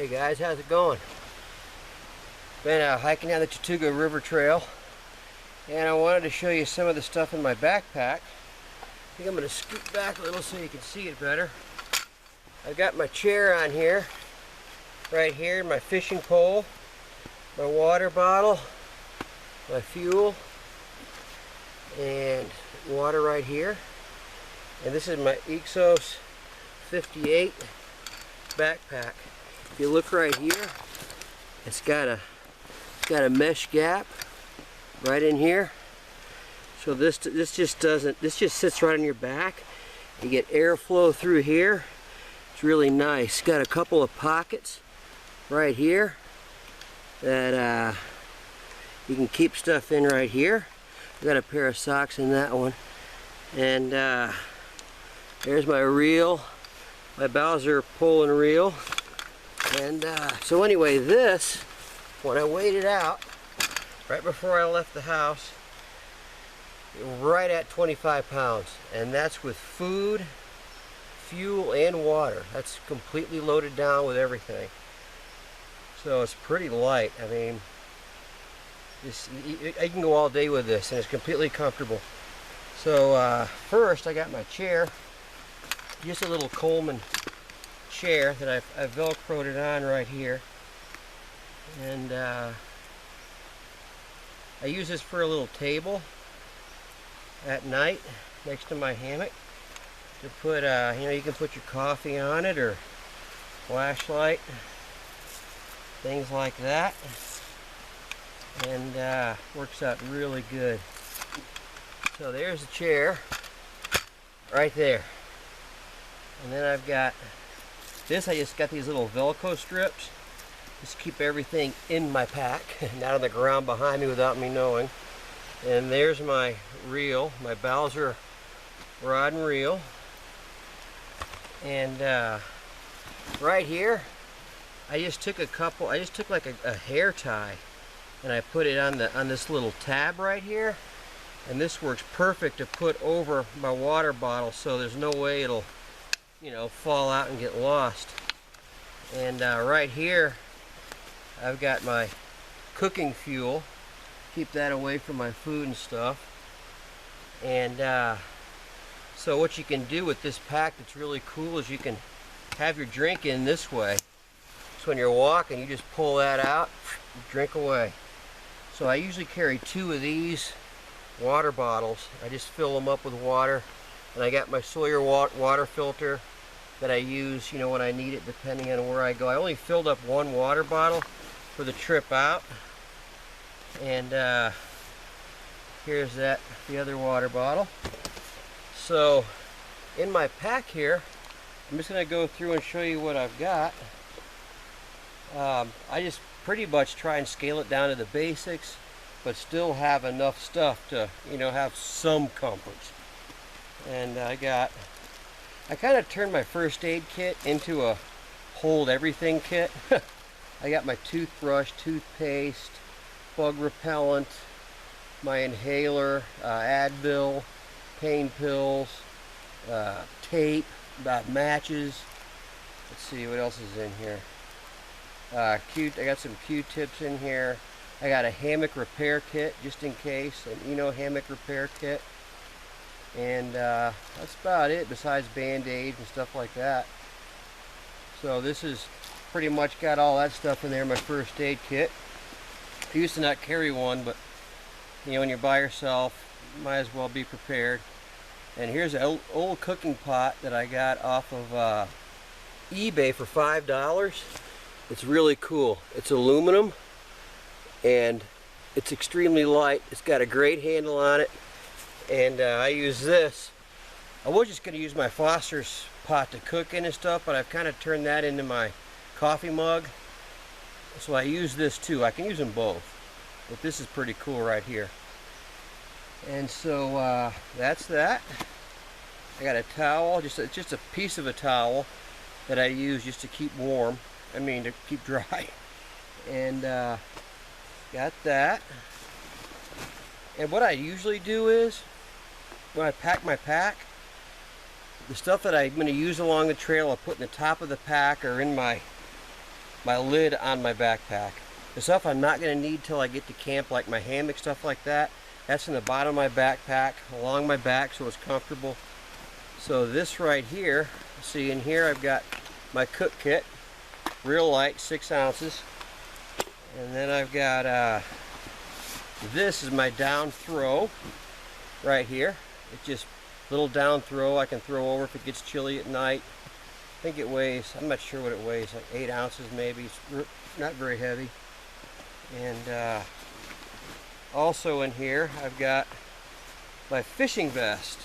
Hey guys, how's it going? Been hiking down the Chatooga River Trail, and I wanted to show you some of the stuff in my backpack. I think I'm going to scoot back a little so you can see it better. I've got my chair on here, right here, my fishing pole, my water bottle, my fuel, and water right here. And this is my Exos 58 backpack. If you look right here, it's got a mesh gap right in here. So this just sits right on your back. You get airflow through here. It's really nice. Got a couple of pockets right here that you can keep stuff in right here. I got a pair of socks in that one. And there's my reel, my Bowser pole and reel. And so anyway, this, when I weighed it out, right before I left the house, right at 25 pounds. And that's with food, fuel, and water. That's completely loaded down with everything. So it's pretty light. I mean, I can go all day with this, and it's completely comfortable. So first I got my chair, just a little Coleman chair that I've velcroed it on right here, and I use this for a little table at night next to my hammock to put you can put your coffee on it, or flashlight, things like that, and works out really good. So there's the chair right there, and then I've got this. I just got these little Velcro strips just keep everything in my pack, not on the ground behind me without me knowing. And there's my reel, my Bowser rod and reel. And right here, I just took like a hair tie, and I put it on this little tab right here. And this works perfect to put over my water bottle, so there's no way it'll, fall out and get lost. And right here, I've got my cooking fuel. Keep that away from my food and stuff. And so what you can do with this pack that's really cool is you can have your drink in this way. So when you're walking, you just pull that out, drink away. So I usually carry 2 of these water bottles. I just fill them up with water, and I got my Sawyer water filter that I use, when I need it, depending on where I go. I only filled up 1 water bottle for the trip out, and here's the other water bottle. So in my pack here, I'm just going to go through and show you what I've got. I just pretty much try and scale it down to the basics, but still have enough stuff to, have some comforts. And I kind of turned my first aid kit into a hold everything kit. I got my toothbrush, toothpaste, bug repellent, my inhaler, Advil, pain pills, tape, matches. Let's see what else is in here. I got some Q-tips in here. I got a hammock repair kit just in case, an hammock repair kit, and that's about it besides band-aids and stuff like that. So this is pretty much got all that stuff in there, my first aid kit. I used to not carry one, but when you're by yourself, you might as well be prepared. And here's an old cooking pot that I got off of eBay for $5. It's really cool. It's aluminum, and it's extremely light. It's got a great handle on it, and I use this. I was just going to use my Foster's pot to cook in and stuff, but I've kind of turned that into my coffee mug, so I use this too. I can use them both, but this is pretty cool right here. And so that's that. I got a towel, just a piece of a towel that I use just to keep warm, to keep dry. And got that. And what I usually do is, when I pack my pack, the stuff that I'm going to use along the trail I put in the top of the pack or in my my lid on my backpack. The stuff I'm not going to need till I get to camp, like my hammock, stuff like that, that's in the bottom of my backpack, along my back, so it's comfortable. So this right here, see in here I've got my cook kit, real light, 6 ounces. And then I've got, this is my down throw right here. It's just a little down throw I can throw over if it gets chilly at night. I think it weighs, I'm not sure what it weighs, like 8 ounces maybe. It's not very heavy. And also in here I've got my fishing vest.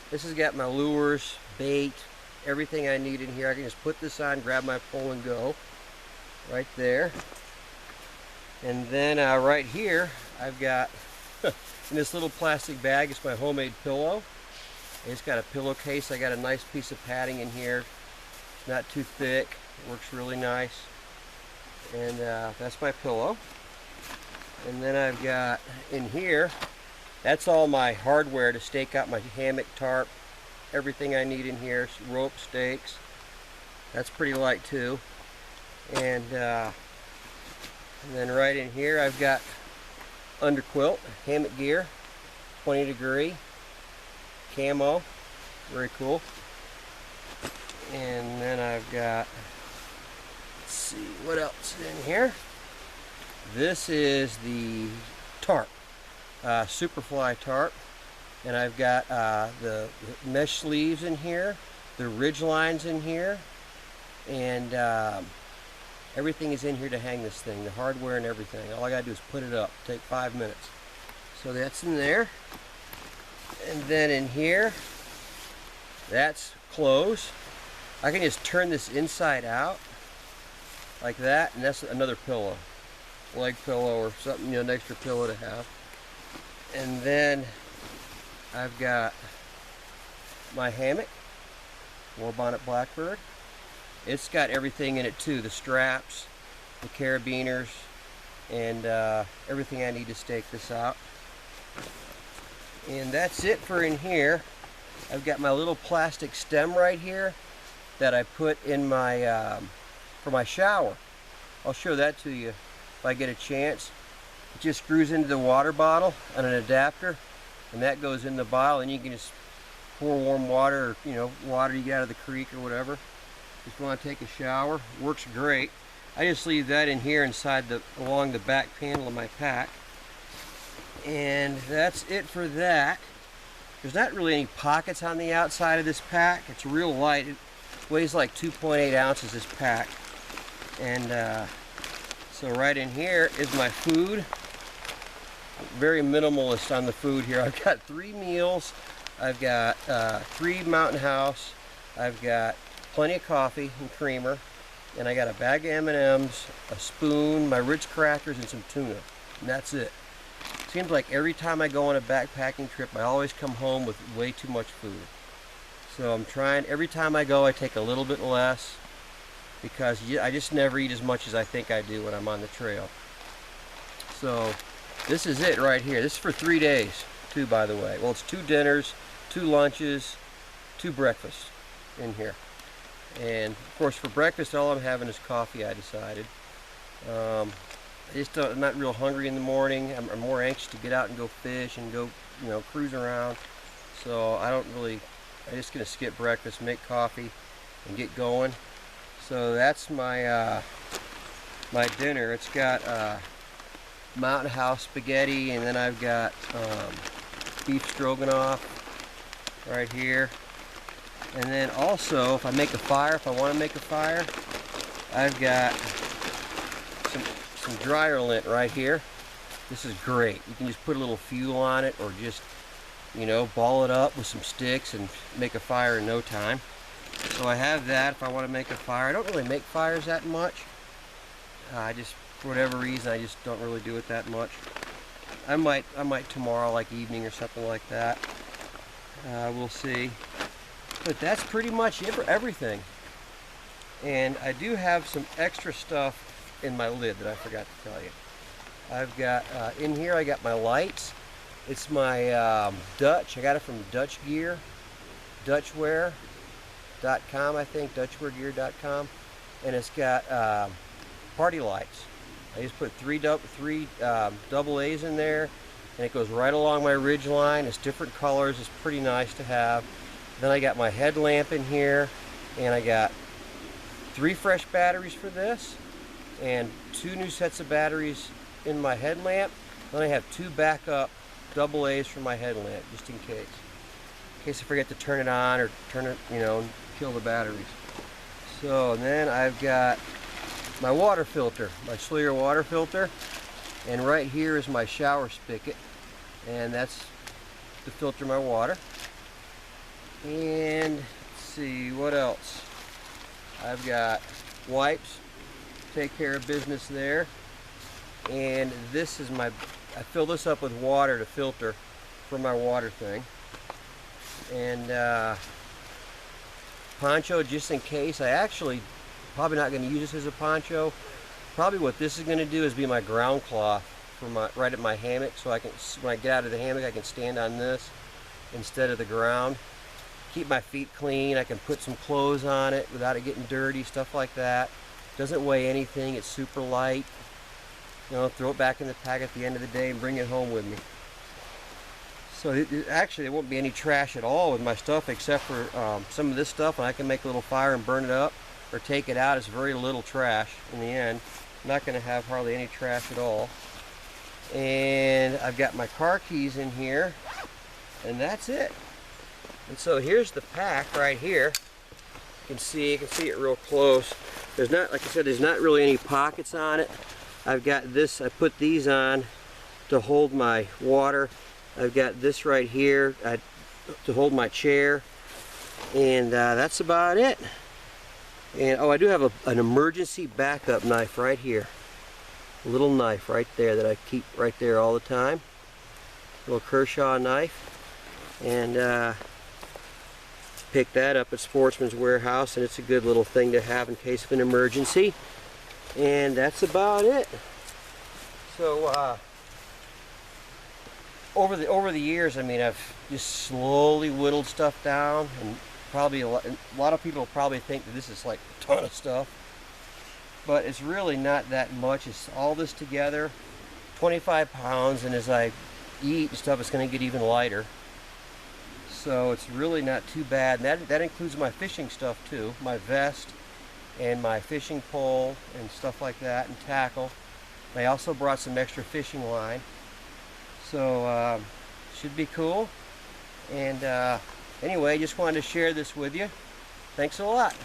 This has got my lures, bait, everything I need in here. I can just put this on, grab my pole and go right there. And then right here I've got in this little plastic bag, it's my homemade pillow. It's got a pillowcase. I got a nice piece of padding in here. It's not too thick. It works really nice. And that's my pillow. And then I've got in here, that's all my hardware to stake out my hammock, tarp, everything I need in here, rope, stakes. That's pretty light too. And then right in here I've got underquilt, hammock gear, 20 degree, camo, very cool. And then I've got, let's see, what else is in here? This is the tarp, Superfly tarp. And I've got the mesh sleeves in here, the ridge lines in here, and everything is in here to hang this thing, the hardware and everything. All I gotta do is put it up, take 5 minutes. So that's in there. And then in here, that's clothes. I can just turn this inside out like that, and that's another pillow, leg pillow or something, you know, an extra pillow to have. And then I've got my hammock, War Bonnet Blackbird. It's got everything in it too, the straps, the carabiners, and everything I need to stake this out. And that's it for in here. I've got my little plastic stem right here that I put in my for my shower. I'll show that to you if I get a chance. It just screws into the water bottle on an adapter, and that goes in the bottle, and you can just pour warm water, or, you know, water you get out of the creek or whatever. Just want to take a shower. Works great. I just leave that in here inside along the back panel of my pack. And that's it for that. There's not really any pockets on the outside of this pack. It's real light. It weighs like 2.8 ounces, this pack. And so right in here is my food. Very minimalist on the food here. I've got 3 meals. I've got 3 Mountain House. I've got plenty of coffee and creamer. And I got a bag of M&Ms, a spoon, my Ritz crackers, and some tuna. And that's it. Seems like every time I go on a backpacking trip, I always come home with way too much food. So I'm trying, every time I go, I take a little bit less, because I just never eat as much as I think I do when I'm on the trail. So this is it right here. This is for 3 days too, by the way. Well, it's 2 dinners, 2 lunches, 2 breakfasts in here. And of course for breakfast all I'm having is coffee, I decided. I'm not real hungry in the morning. I'm more anxious to get out and go fish and go, you know, cruise around. So I'm just gonna skip breakfast, make coffee, and get going. So that's my my dinner. It's got Mountain House spaghetti, and then I've got beef stroganoff right here. And then also, if I make a fire, if I want to make a fire, I've got some dryer lint right here. This is great. You can just put a little fuel on it, or just, you know, ball it up with some sticks and make a fire in no time. So I have that if I want to make a fire. I don't really make fires that much. For whatever reason, I just don't really do it that much. I might tomorrow, like evening or something like that. We'll see. But that's pretty much it for everything. And I do have some extra stuff in my lid that I forgot to tell you. I've got in here, I got my lights. It's my Dutch. I got it from Dutch Gear, Dutchwear.com, I think, Dutchweargear.com. And it's got party lights. I just put three double A's in there, and it goes right along my ridge line. It's different colors. It's pretty nice to have. Then I got my headlamp in here, and I got 3 fresh batteries for this, and 2 new sets of batteries in my headlamp. Then I have 2 backup double A's for my headlamp, just in case I forget to turn it on or turn it, and kill the batteries. So then I've got my water filter, my Slayer water filter, and right here is my shower spigot, and that's to filter my water. And let's see what else. I've got wipes, take care of business there, and this is I fill this up with water to filter for my water thing. And poncho just in case. I actually probably not going to use this as a poncho. Probably what this is going to do is be my ground cloth for right at my hammock, so I can, when I get out of the hammock, I can stand on this instead of the ground. Keep my feet clean. I can put some clothes on it without it getting dirty, stuff like that. Doesn't weigh anything. It's super light. Throw it back in the pack at the end of the day and bring it home with me. So actually there won't be any trash at all with my stuff, except for some of this stuff, and I can make a little fire and burn it up or take it out. It's very little trash in the end. I'm not going to have hardly any trash at all. And I've got my car keys in here, and that's it. And so here's the pack right here. You can see it real close. There's not, like I said, there's not really any pockets on it. I've got this, I put these on to hold my water. I've got this right here to hold my chair, and that's about it. And oh, I do have an emergency backup knife right here. A little knife right there that I keep right there all the time. A little Kershaw knife. And picked that up at Sportsman's Warehouse, and it's a good little thing to have in case of an emergency. And that's about it. So over the years, I mean, I've just slowly whittled stuff down, and probably a lot of people probably think that this is like a ton of stuff, but it's really not that much. It's all this together, 25 pounds, and as I eat and stuff, it's going to get even lighter. So it's really not too bad. And that includes my fishing stuff too, my vest and my fishing pole and stuff like that, and tackle. I also brought some extra fishing line. So should be cool. And anyway, just wanted to share this with you. Thanks a lot.